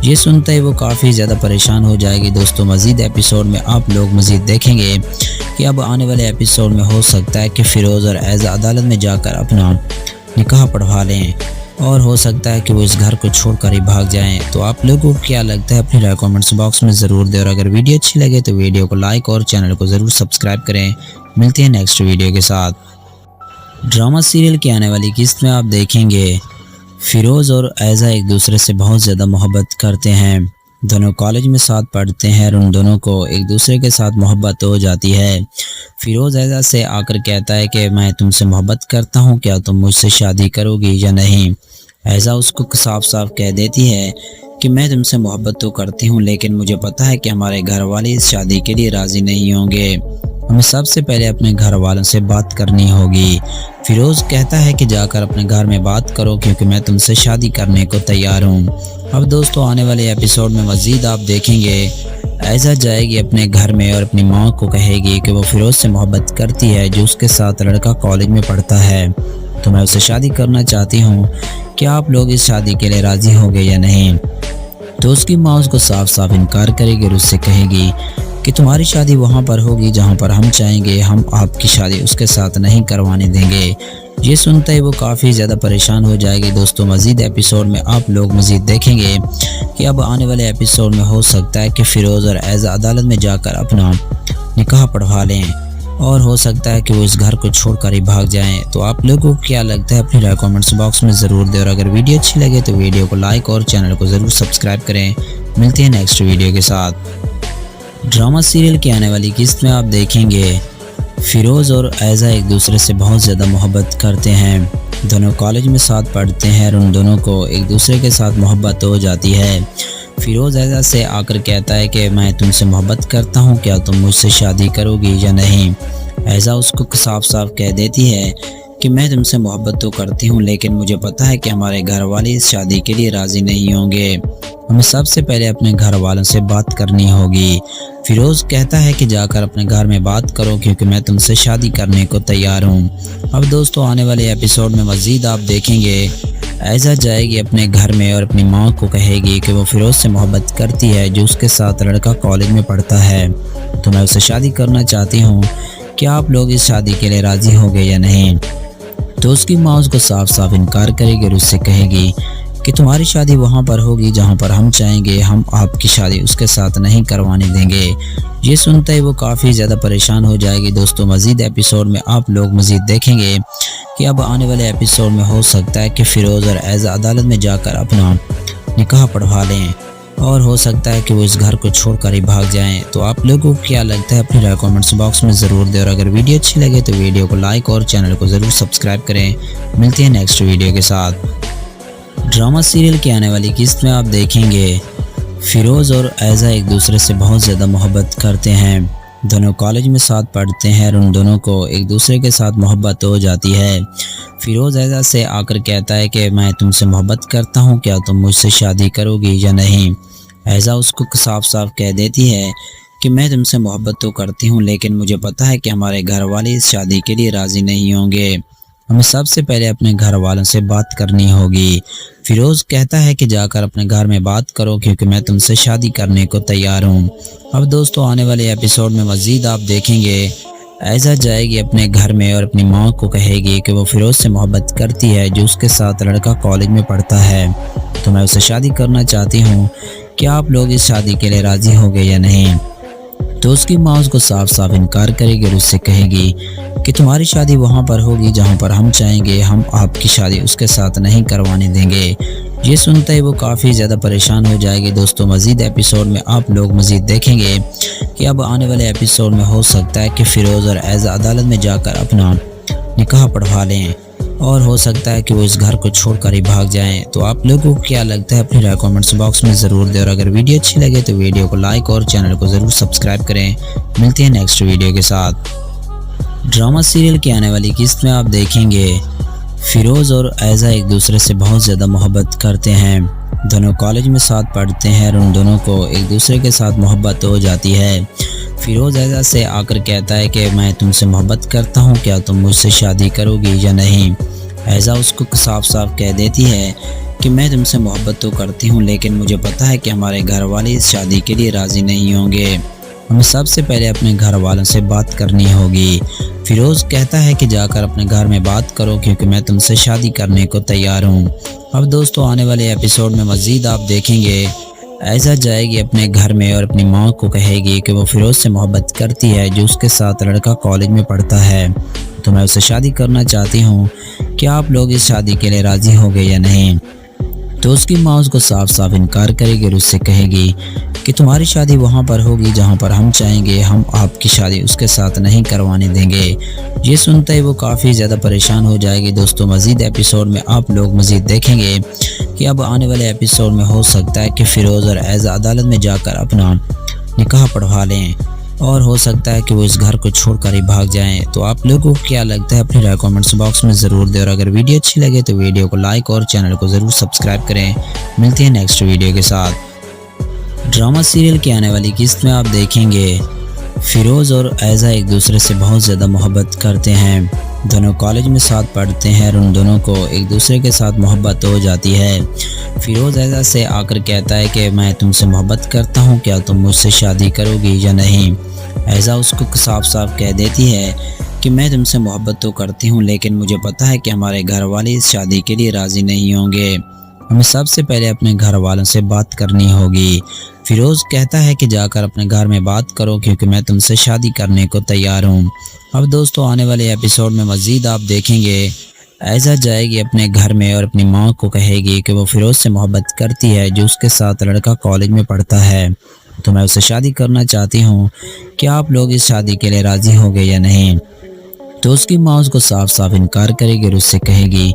ये सुनते ही वो काफ़ी ज़्यादा परेशान हो जाएगी। दोस्तों मज़ीद एपिसोड में आप लोग मज़ीद देखेंगे कि अब आने वाले एपिसोड में हो सकता है कि फ़िरोज़ और ऐज़ा अदालत में जाकर अपना निकाह पढ़वा लें और हो सकता है कि वो इस घर को छोड़कर ही भाग जाएं। तो आप लोगों को क्या लगता है अपनी राय कमेंट्स बॉक्स में ज़रूर दें और अगर वीडियो अच्छी लगे तो वीडियो को लाइक और चैनल को ज़रूर सब्सक्राइब करें। मिलते हैं नेक्स्ट वीडियो के साथ। ड्रामा सीरियल की आने वाली किस्त में आप देखेंगे फ़िरोज़ और ऐज़ा एक दूसरे से बहुत ज़्यादा मोहब्बत करते हैं। दोनों कॉलेज में साथ पढ़ते हैं और उन दोनों को एक दूसरे के साथ मोहब्बत हो जाती है। फ़िरोज़ ऐज़ा से आकर कहता है कि मैं तुमसे मोहब्बत करता हूँ, क्या तुम मुझसे शादी करोगी या नहीं। ऐज़ा उसको साफ साफ कह देती है कि मैं तुमसे मोहब्बत तो करती हूँ, लेकिन मुझे पता है कि हमारे घर वाले इस शादी के लिए राज़ी नहीं होंगे, हमें सबसे पहले अपने घर वालों से बात करनी होगी। फ़िरोज़ कहता है कि जाकर अपने घर में बात करो क्योंकि मैं तुमसे शादी करने को तैयार हूँ। अब दोस्तों आने वाले एपिसोड में मज़ीद आप देखेंगे ऐज़ा जाएगी अपने घर में और अपनी माँ को कहेगी कि वो फ़िरोज़ से मोहब्बत करती है जो उसके साथ लड़का कॉलेज में पढ़ता है, तो मैं उससे शादी करना चाहती हूँ, क्या आप लोग इस शादी के लिए राज़ी होंगे या नहीं। तो उसकी माँ उसको साफ साफ इनकार करेगी और उससे कहेगी कि तुम्हारी शादी वहाँ पर होगी जहाँ पर हम चाहेंगे, हम आपकी शादी उसके साथ नहीं करवाने देंगे। ये सुनते ही वो काफ़ी ज़्यादा परेशान हो जाएगी। दोस्तों मज़ीद एपिसोड में आप लोग मज़ीद देखेंगे कि अब आने वाले एपिसोड में हो सकता है कि फ़िरोज़ और ऐज़ा अदालत में जाकर अपना निकाह पढ़वा लें और हो सकता है कि वो इस घर को छोड़कर ही भाग जाएं। तो आप लोगों को क्या लगता है अपनी राय कमेंट्स बॉक्स में ज़रूर दें और अगर वीडियो अच्छी लगे तो वीडियो को लाइक और चैनल को ज़रूर सब्सक्राइब करें। मिलते हैं नेक्स्ट वीडियो के साथ। ड्रामा सीरियल की आने वाली किस्त में आप देखेंगे फिरोज़ और ऐज़ा एक दूसरे से बहुत ज़्यादा मोहब्बत करते हैं। दोनों कॉलेज में साथ पढ़ते हैं और उन दोनों को एक दूसरे के साथ मोहब्बत हो जाती है। फिरोज़ ऐज़ा से आकर कहता है कि मैं तुमसे मोहब्बत करता हूँ, क्या तुम मुझसे शादी करोगी या नहीं। ऐज़ा उसको साफ साफ कह देती है कि मैं तुमसे मोहब्बत तो करती हूँ, लेकिन मुझे पता है कि हमारे घर वाले इस शादी के लिए राज़ी नहीं होंगे। हमें सबसे पहले अपने घर वालों से बात करनी होगी। फिरोज़ कहता है कि जाकर अपने घर में बात करो, क्योंकि मैं तुमसे शादी करने को तैयार हूँ। अब दोस्तों आने वाले एपिसोड में मज़ीद आप देखेंगे ऐज़ा जाएगी अपने घर में और अपनी माँ को कहेगी कि वो फिरोज़ से मोहब्बत करती है, जो उसके साथ लड़का कॉलेज में पढ़ता है, तो मैं उससे शादी करना चाहती हूँ, क्या आप लोग इस शादी के लिए राज़ी होंगे या नहीं। तो उसकी माँ उसको साफ साफ इनकार करेगी और उससे कहेगी कि तुम्हारी शादी वहाँ पर होगी जहाँ पर हम चाहेंगे, हम आपकी शादी उसके साथ नहीं करवाने देंगे। ये सुनते ही वो काफ़ी ज़्यादा परेशान हो जाएगी। दोस्तों मज़ीद एपिसोड में आप लोग मज़ीद देखेंगे कि अब आने वाले एपिसोड में हो सकता है कि फ़िरोज़ और ऐज़ा अदालत में जाकर अपना निकाह पढ़वा लें, और हो सकता है कि वो इस घर को छोड़कर ही भाग जाएं। तो आप लोगों को क्या लगता है अपनी राय कमेंट्स बॉक्स में ज़रूर दें, और अगर वीडियो अच्छी लगे तो वीडियो को लाइक और चैनल को ज़रूर सब्सक्राइब करें। मिलते हैं नेक्स्ट वीडियो के साथ। ड्रामा सीरियल की आने वाली किस्त में आप देखेंगे फिरोज़ और ऐज़ा एक दूसरे से बहुत ज़्यादा मोहब्बत करते हैं। दोनों कॉलेज में साथ पढ़ते हैं और उन दोनों को एक दूसरे के साथ मोहब्बत हो जाती है। फिरोज़ ऐज़ा से आकर कहता है कि मैं तुमसे मोहब्बत करता हूँ, क्या तुम मुझसे शादी करोगी या नहीं। ऐज़ा उसको साफ साफ कह देती है कि मैं तुमसे मोहब्बत तो करती हूँ, लेकिन मुझे पता है कि हमारे घर वाले इस शादी के लिए राज़ी नहीं होंगे। हमें सबसे पहले अपने घर वालों से बात करनी होगी। फिरोज़ कहता है कि जाकर अपने घर में बात करो, क्योंकि मैं तुमसे शादी करने को तैयार हूँ। अब दोस्तों आने वाले एपिसोड में मज़ीद आप देखेंगे ऐज़ा जाएगी अपने घर में और अपनी माँ को कहेगी कि वो फिरोज़ से मोहब्बत करती है, जो उसके साथ लड़का कॉलेज में पढ़ता है, तो मैं उससे शादी करना चाहती हूँ, क्या आप लोग इस शादी के लिए राज़ी होंगे या नहीं। तो उसकी माँ उसको साफ साफ इनकार करेगी और उससे कहेगी कि तुम्हारी शादी वहाँ पर होगी जहाँ पर हम चाहेंगे, हम आपकी शादी उसके साथ नहीं करवाने देंगे। ये सुनते ही वो काफ़ी ज़्यादा परेशान हो जाएगी। दोस्तों मज़ीद एपिसोड में आप लोग मज़ीद देखेंगे कि अब आने वाले एपिसोड में हो सकता है कि फ़िरोज़ और ऐज़ा अदालत में जाकर अपना निकाह पढ़वा लें, और हो सकता है कि वो इस घर को छोड़कर ही भाग जाएं। तो आप लोगों को क्या लगता है अपनी राय कमेंट्स बॉक्स में ज़रूर दें, और अगर वीडियो अच्छी लगे तो वीडियो को लाइक और चैनल को ज़रूर सब्सक्राइब करें। मिलते हैं नेक्स्ट वीडियो के साथ। ड्रामा सीरियल की आने वाली किस्त में आप देखेंगे फिरोज़ और ऐज़ा एक दूसरे से बहुत ज़्यादा मोहब्बत करते हैं। दोनों कॉलेज में साथ पढ़ते हैं और उन दोनों को एक दूसरे के साथ मोहब्बत हो जाती है। फिरोज़ ऐज़ा से आकर कहता है कि मैं तुमसे मोहब्बत करता हूँ, क्या तुम मुझसे शादी करोगी या नहीं। ऐज़ा उसको साफ साफ कह देती है कि मैं तुमसे मोहब्बत तो करती हूँ, लेकिन मुझे पता है कि हमारे घर वाले इस शादी के लिए राज़ी नहीं होंगे। हमें सबसे पहले अपने घर वालों से बात करनी होगी। फिरोज़ कहता है कि जाकर अपने घर में बात करो, क्योंकि मैं तुमसे शादी करने को तैयार हूँ। अब दोस्तों आने वाले एपिसोड में मज़ीद आप देखेंगे ऐज़ा जाएगी अपने घर में और अपनी माँ को कहेगी कि वो फिरोज़ से मोहब्बत करती है, जो उसके साथ लड़का कॉलेज में पढ़ता है, तो मैं उससे शादी करना चाहती हूँ, क्या आप लोग इस शादी के लिए राज़ी होंगे या नहीं। तो उसकी माँ उसको साफ साफ इनकार करेगी और उससे कहेगी कि तुम्हारी शादी वहाँ पर होगी जहाँ पर हम चाहेंगे, हम आपकी शादी उसके साथ नहीं करवाने देंगे। ये सुनते ही वो काफ़ी ज़्यादा परेशान हो जाएगी। दोस्तों मज़ीद एपिसोड में आप लोग मज़ीद देखेंगे कि अब आने वाले एपिसोड में हो सकता है कि फ़िरोज़ और ऐज़ा अदालत में जाकर अपना निकाह पढ़वा लें, और हो सकता है कि वो इस घर को छोड़कर ही भाग जाएं। तो आप लोगों को क्या लगता है अपनी राय कमेंट्स बॉक्स में ज़रूर दें, और अगर वीडियो अच्छी लगे तो वीडियो को लाइक और चैनल को ज़रूर सब्सक्राइब करें। मिलते हैं नेक्स्ट वीडियो के साथ। ड्रामा सीरियल की आने वाली किस्त में आप देखेंगे फिरोज़ और ऐज़ा एक दूसरे से बहुत ज़्यादा मोहब्बत करते हैं। दोनों कॉलेज में साथ पढ़ते हैं और उन दोनों को एक दूसरे के साथ मोहब्बत हो जाती है। फिरोज़ ऐज़ा से आकर कहता है कि मैं तुमसे मोहब्बत करता हूँ, क्या तुम मुझसे शादी करोगी या नहीं। ऐज़ा उसको साफ साफ कह देती है कि मैं तुमसे मोहब्बत तो करती हूँ, लेकिन मुझे पता है कि हमारे घर वाले इस शादी के लिए राज़ी नहीं होंगे। हमें सबसे पहले अपने घर वालों से बात करनी होगी। फिरोज़ कहता है कि जाकर अपने घर में बात करो, क्योंकि मैं तुमसे शादी करने को तैयार हूँ। अब दोस्तों आने वाले एपिसोड में मज़ीद आप देखेंगे ऐज़ा जाएगी अपने घर में और अपनी माँ को कहेगी कि वो फिरोज़ से मोहब्बत करती है जो उसके साथ लड़का कॉलेज में पढ़ता है, तो मैं उससे शादी करना चाहती हूँ, क्या आप लोग इस शादी के लिए राज़ी होंगे या नहीं। तो उसकी माँ उसको साफ साफ इनकार करेगी और उससे कहेगी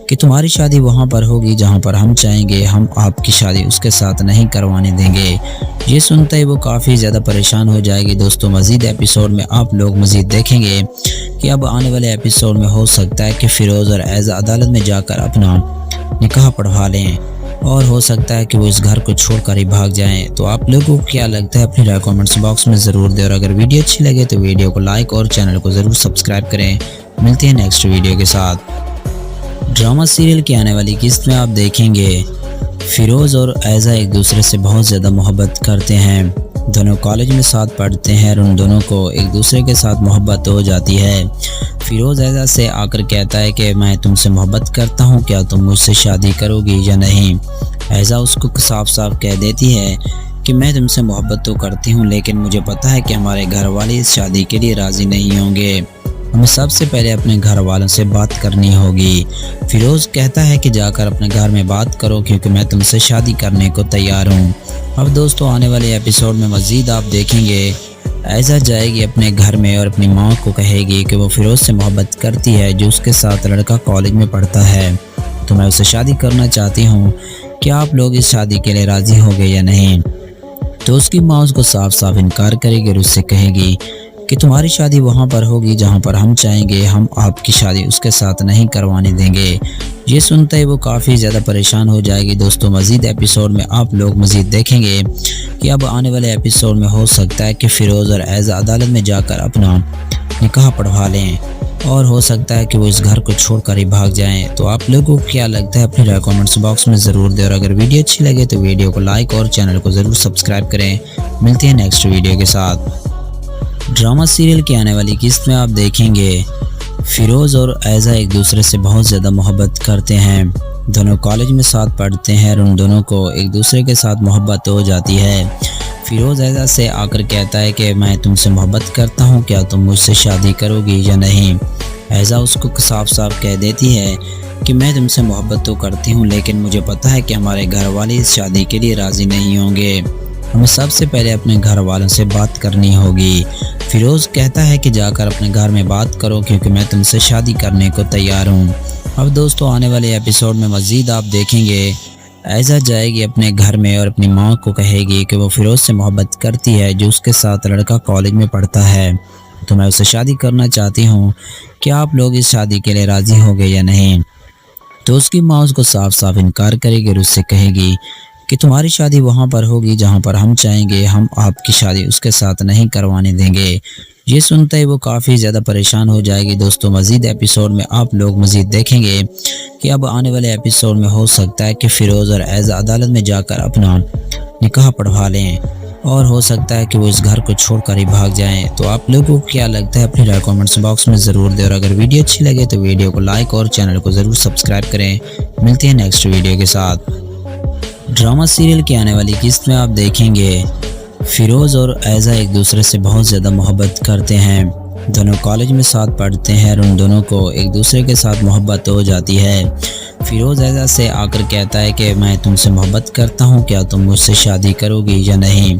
कि तुम्हारी शादी वहाँ पर होगी जहाँ पर हम चाहेंगे, हम आपकी शादी उसके साथ नहीं करवाने देंगे। ये सुनते ही वो काफ़ी ज़्यादा परेशान हो जाएगी। दोस्तों मज़ीद एपिसोड में आप लोग मज़ीद देखेंगे कि अब आने वाले एपिसोड में हो सकता है कि फ़िरोज़ और ऐज़ा अदालत में जाकर अपना निकाह पढ़वा लें और हो सकता है कि वो इस घर को छोड़कर ही भाग जाएं। तो आप लोगों को क्या लगता है अपनी राय कमेंट्स बॉक्स में ज़रूर दें और अगर वीडियो अच्छी लगे तो वीडियो को लाइक और चैनल को ज़रूर सब्सक्राइब करें। मिलते हैं नेक्स्ट वीडियो के साथ। ड्रामा सीरियल की आने वाली किस्त में आप देखेंगे फ़िरोज़ और ऐज़ा एक दूसरे से बहुत ज़्यादा मोहब्बत करते हैं। दोनों कॉलेज में साथ पढ़ते हैं और उन दोनों को एक दूसरे के साथ मोहब्बत हो जाती है। फ़िरोज़ ऐज़ा से आकर कहता है कि मैं तुमसे मोहब्बत करता हूँ, क्या तुम मुझसे शादी करोगी या नहीं। ऐज़ा उसको साफ साफ कह देती है कि मैं तुमसे मोहब्बत तो करती हूँ, लेकिन मुझे पता है कि हमारे घर वाले इस शादी के लिए राज़ी नहीं होंगे, हमें सबसे पहले अपने घर वालों से बात करनी होगी। फ़िरोज़ कहता है कि जाकर अपने घर में बात करो क्योंकि मैं तुमसे शादी करने को तैयार हूँ। अब दोस्तों आने वाले एपिसोड में मज़ीद आप देखेंगे ऐज़ा जाएगी अपने घर में और अपनी माँ को कहेगी कि वो फ़िरोज़ से मोहब्बत करती है जो उसके साथ लड़का कॉलेज में पढ़ता है, तो मैं उससे शादी करना चाहती हूँ, क्या आप लोग इस शादी के लिए राज़ी होंगे या नहीं। तो उसकी माँ उसको साफ साफ इनकार करेगी और उससे कहेगी कि तुम्हारी शादी वहाँ पर होगी जहाँ पर हम चाहेंगे, हम आपकी शादी उसके साथ नहीं करवाने देंगे। ये सुनते ही वो काफ़ी ज़्यादा परेशान हो जाएगी। दोस्तों मज़ीद एपिसोड में आप लोग मज़ीद देखेंगे कि अब आने वाले एपिसोड में हो सकता है कि फ़िरोज़ और ऐज़ा अदालत में जाकर अपना निकाह पढ़वा लें और हो सकता है कि वो इस घर को छोड़कर ही भाग जाएं। तो आप लोगों को क्या लगता है अपनी राय कमेंट्स बॉक्स में ज़रूर दें और अगर वीडियो अच्छी लगे तो वीडियो को लाइक और चैनल को ज़रूर सब्सक्राइब करें। मिलते हैं नेक्स्ट वीडियो के साथ। ड्रामा सीरियल की आने वाली किस्त में आप देखेंगे फ़िरोज़ और ऐज़ा एक दूसरे से बहुत ज़्यादा मोहब्बत करते हैं। दोनों कॉलेज में साथ पढ़ते हैं और उन दोनों को एक दूसरे के साथ मोहब्बत हो जाती है। फ़िरोज़ ऐज़ा से आकर कहता है कि मैं तुमसे मोहब्बत करता हूँ, क्या तुम मुझसे शादी करोगी या नहीं। ऐज़ा उसको साफ साफ कह देती है कि मैं तुमसे मोहब्बत तो करती हूँ, लेकिन मुझे पता है कि हमारे घर वाले इस शादी के लिए राज़ी नहीं होंगे, हमें सबसे पहले अपने घर वालों से बात करनी होगी। फ़िरोज़ कहता है कि जाकर अपने घर में बात करो क्योंकि मैं तुमसे शादी करने को तैयार हूँ। अब दोस्तों आने वाले एपिसोड में मज़ीद आप देखेंगे ऐज़ा जाएगी अपने घर में और अपनी माँ को कहेगी कि वो फ़िरोज़ से मोहब्बत करती है जो उसके साथ लड़का कॉलेज में पढ़ता है, तो मैं उससे शादी करना चाहती हूँ, क्या आप लोग इस शादी के लिए राज़ी होंगे या नहीं। तो उसकी माँ उसको साफ साफ इनकार करेगी और उससे कहेगी कि तुम्हारी शादी वहाँ पर होगी जहाँ पर हम चाहेंगे, हम आपकी शादी उसके साथ नहीं करवाने देंगे। ये सुनते ही वो काफ़ी ज़्यादा परेशान हो जाएगी। दोस्तों मज़ीद एपिसोड में आप लोग मज़ीद देखेंगे कि अब आने वाले एपिसोड में हो सकता है कि फ़िरोज़ और ऐज़ा अदालत में जाकर अपना निकाह पढ़वा लें और हो सकता है कि वो इस घर को छोड़कर ही भाग जाएं। तो आप लोगों को क्या लगता है अपनी राय कमेंट्स बॉक्स में ज़रूर दें और अगर वीडियो अच्छी लगे तो वीडियो को लाइक और चैनल को ज़रूर सब्सक्राइब करें। मिलते हैं नेक्स्ट वीडियो के साथ। ड्रामा सीरियल की आने वाली किस्त में आप देखेंगे फ़िरोज़ और ऐज़ा एक दूसरे से बहुत ज़्यादा मोहब्बत करते हैं। दोनों कॉलेज में साथ पढ़ते हैं और उन दोनों को एक दूसरे के साथ मोहब्बत हो जाती है। फ़िरोज़ ऐज़ा से आकर कहता है कि मैं तुमसे मोहब्बत करता हूँ, क्या तुम मुझसे शादी करोगी या नहीं।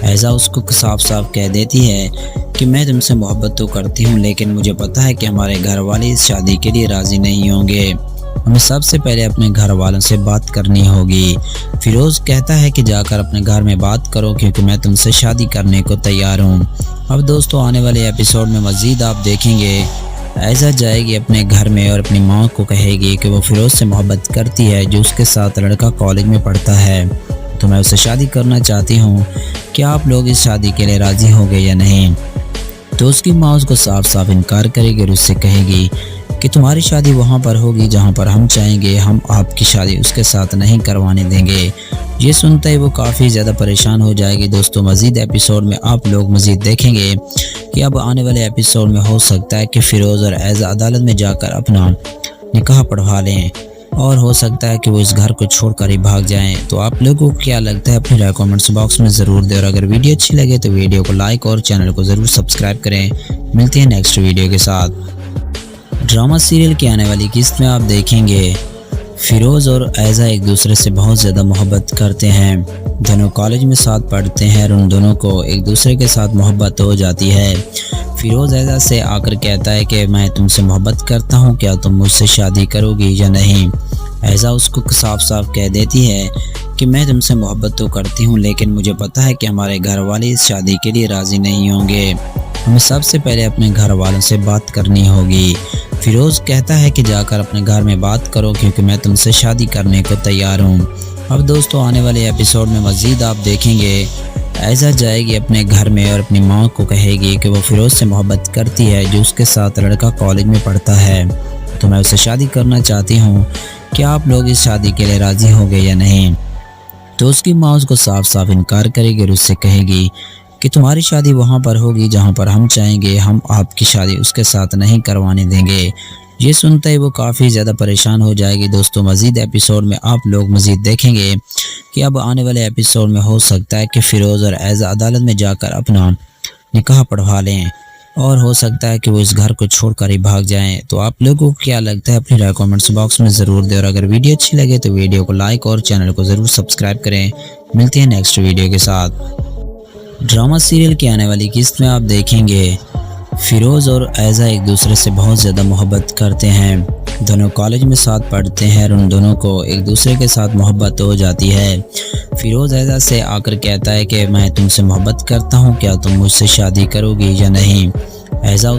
ऐज़ा उसको साफ साफ कह देती है कि मैं तुमसे मोहब्बत तो करती हूँ, लेकिन मुझे पता है कि हमारे घर वाले इस शादी के लिए राज़ी नहीं होंगे, हमें सबसे पहले अपने घर वालों से बात करनी होगी। फ़िरोज़ कहता है कि जाकर अपने घर में बात करो क्योंकि मैं तुमसे शादी करने को तैयार हूँ। अब दोस्तों आने वाले एपिसोड में मज़ीद आप देखेंगे ऐज़ा जाएगी अपने घर में और अपनी माँ को कहेगी कि वो फ़िरोज़ से मोहब्बत करती है जो उसके साथ लड़का कॉलेज में पढ़ता है, तो मैं उससे शादी करना चाहती हूँ, क्या आप लोग इस शादी के लिए राज़ी होंगे या नहीं। तो उसकी माँ उसको साफ साफ इनकार करेगी और उससे कहेगी कि तुम्हारी शादी वहाँ पर होगी जहाँ पर हम चाहेंगे, हम आपकी शादी उसके साथ नहीं करवाने देंगे। ये सुनते ही वो काफ़ी ज़्यादा परेशान हो जाएगी। दोस्तों मज़ीद एपिसोड में आप लोग मज़ीद देखेंगे कि अब आने वाले एपिसोड में हो सकता है कि फ़िरोज़ और ऐज़ा अदालत में जाकर अपना निकाह पढ़वा लें और हो सकता है कि वो इस घर को छोड़कर ही भाग जाएं। तो आप लोगों को क्या लगता है अपनी राय कमेंट्स बॉक्स में ज़रूर दें और अगर वीडियो अच्छी लगे तो वीडियो को लाइक और चैनल को ज़रूर सब्सक्राइब करें। मिलते हैं नेक्स्ट वीडियो के साथ। ड्रामा सीरियल की आने वाली किस्त में आप देखेंगे फिरोज़ और ऐज़ा एक दूसरे से बहुत ज़्यादा मोहब्बत करते हैं। दोनों कॉलेज में साथ पढ़ते हैं और उन दोनों को एक दूसरे के साथ मोहब्बत हो जाती है। फिरोज़ ऐज़ा से आकर कहता है कि मैं तुमसे मोहब्बत करता हूँ, क्या तुम मुझसे शादी करोगी या नहीं। ऐज़ा उसको साफ साफ कह देती है कि मैं तुमसे मोहब्बत तो करती हूँ, लेकिन मुझे पता है कि हमारे घर वाले इस शादी के लिए राज़ी नहीं होंगे। हमें सबसे पहले अपने घर वालों से बात करनी होगी। फिरोज़ कहता है कि जाकर अपने घर में बात करो, क्योंकि मैं तुमसे शादी करने को तैयार हूँ। अब दोस्तों आने वाले एपिसोड में मज़ीद आप देखेंगे ऐज़ा जाएगी अपने घर में और अपनी माँ को कहेगी कि वो फिरोज़ से मोहब्बत करती है, जो उसके साथ लड़का कॉलेज में पढ़ता है, तो मैं उससे शादी करना चाहती हूँ, क्या आप लोग इस शादी के लिए राज़ी होंगे या नहीं। तो उसकी माँ उसको साफ साफ इनकार करेगी और उससे कहेगी कि तुम्हारी शादी वहाँ पर होगी जहाँ पर हम चाहेंगे, हम आपकी शादी उसके साथ नहीं करवाने देंगे। ये सुनते ही वो काफ़ी ज़्यादा परेशान हो जाएगी। दोस्तों मज़ीद एपिसोड में आप लोग मज़ीद देखेंगे कि अब आने वाले एपिसोड में हो सकता है कि फिरोज़ और ऐज़ा अदालत में जाकर अपना निकाह पढ़वा लें, और हो सकता है कि वो इस घर को छोड़कर ही भाग जाएं। तो आप लोगों को क्या लगता है अपनी राय कमेंट्स बॉक्स में ज़रूर दें, और अगर वीडियो अच्छी लगे तो वीडियो को लाइक और चैनल को ज़रूर सब्सक्राइब करें। मिलते हैं नेक्स्ट वीडियो के साथ। ड्रामा सीरियल की आने वाली किस्त में आप देखेंगे फिरोज़ और ऐज़ा एक दूसरे से बहुत ज़्यादा मोहब्बत करते हैं। दोनों कॉलेज में साथ पढ़ते हैं और उन दोनों को एक दूसरे के साथ मोहब्बत हो जाती है। फिरोज़ ऐज़ा से आकर कहता है कि मैं तुमसे मोहब्बत करता हूँ, क्या तुम मुझसे शादी करोगी या नहीं। ऐज़ा